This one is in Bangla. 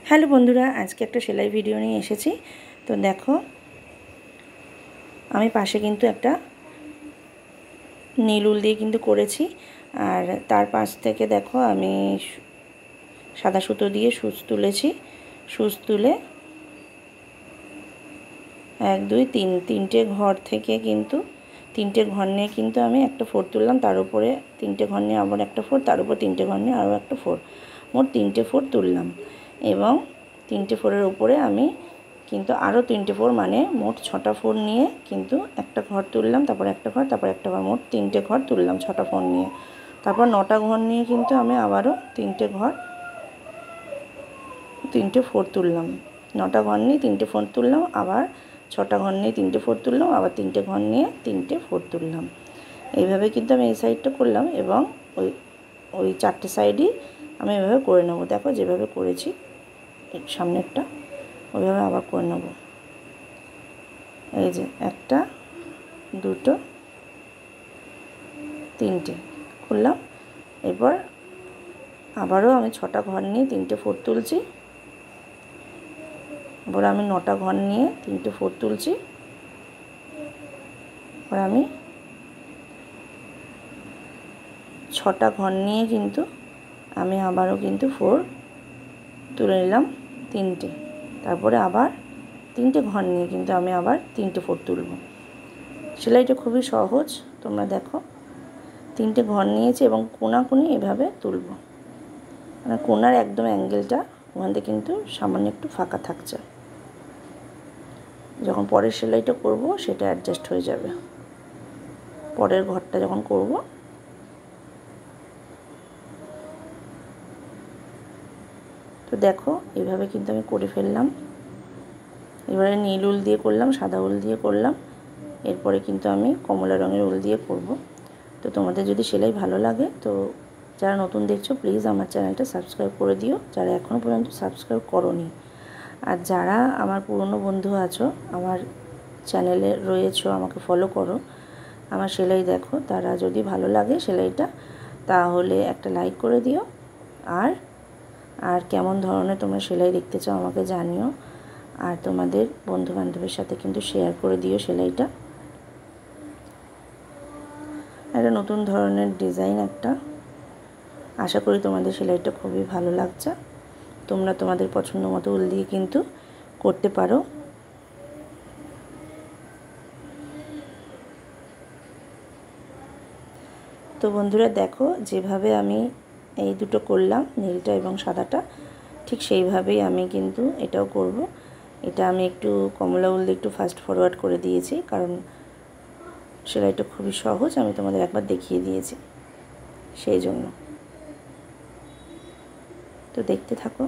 হ্যালো বন্ধুরা, আজকে একটা সেলাই ভিডিও নিয়ে এসেছি। তো দেখো, আমি পাশে কিন্তু একটা নীল উল দিয়ে কিন্তু করেছি, আর তার পাশ থেকে দেখো আমি সাদা সুতো দিয়ে সুচ তুলেছি। সুচ তুলে 1 2 3 তিনটে ঘর থেকে কিন্তু তিনটে ঘর নিয়ে কিন্তু আমি একটা ফোর তুললাম, তার উপরে তিনটে ঘর নিয়ে আবার একটা ফোর, তার উপর তিনটে ঘর নিয়ে আরও একটা ফোর, মোট তিনটে ফোর তুললাম। এবং তিনটে ফোরের উপরে আমি কিন্তু আরও তিনটে ফোর, মানে মোট 6টা ফোর নিয়ে কিন্তু একটা ঘর তুললাম, তারপর একটা ঘর, তারপর একটা ঘর, মোট তিনটে ঘর তুললাম 6টা ফোর নিয়ে। তারপর 9টা ঘর নিয়ে কিন্তু আমি আবারও তিনটে ফোর তুললাম। 9টা ঘর নিয়ে তিনটে ফোর তুললাম, আবার 6টা ঘর নিয়ে তিনটে ফোর তুললাম, আবার তিনটে ঘর নিয়ে তিনটে ফোর তুললাম। এইভাবে কিন্তু আমি এই সাইডটা করলাম, এবং ওই 4টে সাইডই আমি এভাবে করে নেবো। দেখো যেভাবে করেছি সামনেরটা, ওইভাবে আবার করে নেব। এই যে 1টা 2টো 3টে করলাম। এরপর আবারও আমি 6টা ঘর নিয়ে তিনটে ফোর তুলছি। এবার আমি 9টা ঘর নিয়ে তিনটে ফোর তুলছি। এবার আমি 6টা ঘর নিয়ে কিন্তু আমি আবারও কিন্তু ফোর তুলে নিলাম তিনটে। তারপরে আবার তিনটে ঘর নিয়ে কিন্তু আমি আবার তিনটে ফোর তুলব। সেলাইটা খুবই সহজ, তোমরা দেখো। তিনটে ঘর নিয়েছি এবং কোনাকুনি এভাবে তুলব, মানে কোনার একদম অ্যাঙ্গেলটা ওখান থেকে কিন্তু সামান্য একটু ফাঁকা থাকছে। যখন পরের সেলাইটা করব সেটা অ্যাডজাস্ট হয়ে যাবে, পরের ঘরটা যখন করব। তো দেখো এইভাবে কিন্তু আমি করে ফেললাম। এবারে নীল উল দিয়ে করলাম, সাদা উল দিয়ে করলাম, এরপরে কিন্তু আমি কমলা রঙের উল দিয়ে করব। তো তোমাদের যদি সেলাই ভালো লাগে, তো যারা নতুন দেখছো প্লিজ আমার চ্যানেলটা সাবস্ক্রাইব করে দিও, যারা এখনও পর্যন্ত সাবস্ক্রাইব করোনি। আর যারা আমার পুরনো বন্ধু আছো, আমার চ্যানেলে রয়েছো, আমাকে ফলো করো, আমার সেলাই দেখো, তারা যদি ভালো লাগে সেলাইটা, তাহলে একটা লাইক করে দিও। আর কেমন ধরনের তোমরা সেলাই দেখতে চাও আমাকে জানিও। আর তোমাদের বন্ধুবান্ধবের সাথে কিন্তু শেয়ার করে দিও সেলাইটা। একটা নতুন ধরনের ডিজাইন একটা, আশা করি তোমাদের সেলাইটা খুবই ভালো লাগছে। তোমরা তোমাদের পছন্দ মতো উল দিয়ে কিন্তু করতে পারো। তো বন্ধুরা দেখো, যেভাবে আমি এই দুটো করলাম, নীলটা এবং সাদাটা, ঠিক সেইভাবেই আমি কিন্তু এটাও করব। এটা আমি একটু কমলা উল দিয়ে একটু ফাস্ট ফরওয়ার্ড করে দিয়েছি, কারণ সেলাইটা খুবই সহজ, আমি তোমাদের একবার দেখিয়ে দিয়েছি সেই জন্য। তো দেখতে থাকো।